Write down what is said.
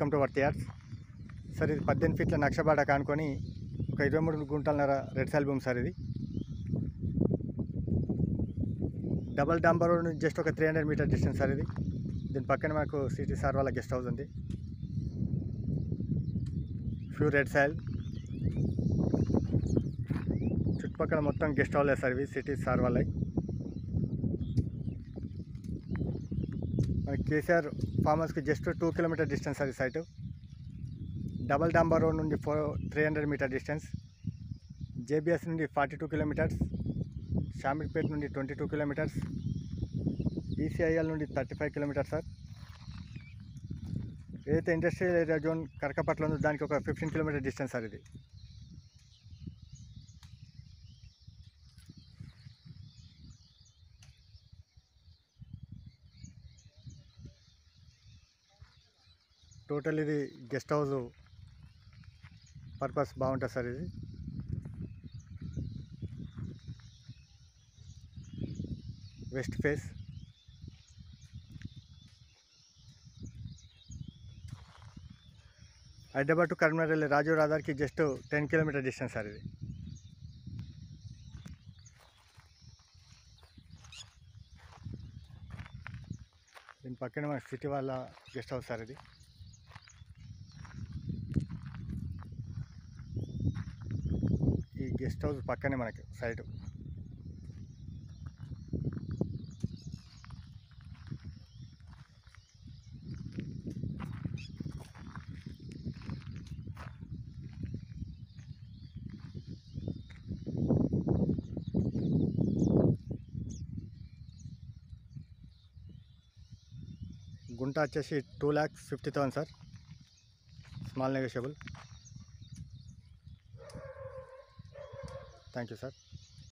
Welcome to Worthy Yards. Sir ఇది 18 ఫీట్ల నక్షబాట కానుకొని ఒక 23 గుంటలన్నర రెడ్ సాయిల్ భూమి సార్. ఇది డబల్ డాంబర్ రోడ్ నుంచి జస్ట్ ఒక 300 మీటర్ డిస్టెన్స్ సార్. ఇది దీని పక్కన మనకు సిటీ సార్ వాళ్ళ గెస్ట్ హౌస్ ఉంది. ప్యూర్ రెడ్ సాయిల్, చుట్టుపక్కల మొత్తం గెస్ట్ హౌస్లే సార్. ఇవి సిటీ సార్ వాళ్ళవి. మన కేసీఆర్ ఫామ్ హౌస్కి జస్ట్ 2 కిలోమీటర్ డిస్టెన్స్ సార్ ఈ సైటు. డబల్ డాంబర్ రోడ్ నుండి 300 మీటర్ డిస్టెన్స్, జేబీఎస్ నుండి 42 కిలోమీటర్స్, షామీర్పేట నుండి 22 కిలోమీటర్స్, ఈసీఐఎల్ నుండి 35 కిలోమీటర్స్ సార్. ఏదైతే ఇండస్ట్రియల్ ఏరియా జోన్ కరకపట్ల ఉందో దానికి ఒక 15 కిలోమీటర్ డిస్టెన్స్ సార్. ఇది టోటల్ ఇది గెస్ట్ హౌస్ పర్పస్ బాగుంటుంది సార్. ఇది west face, Hyderabad to Karimnagar వెళ్ళే రాజీవ్ రహదారికి జస్ట్ 10 కిలోమీటర్ డిస్టెన్స్ సార్. ఇది దీని పక్కన మన సిటీ వాళ్ళ గెస్ట్ హౌస్ సార్. ఇది ఈ గెస్ట్ హౌస్ పక్కనే మనకి సైటు. గుంట వచ్చేసి 2,50,000 sir. Small negotiable. Thank you sir.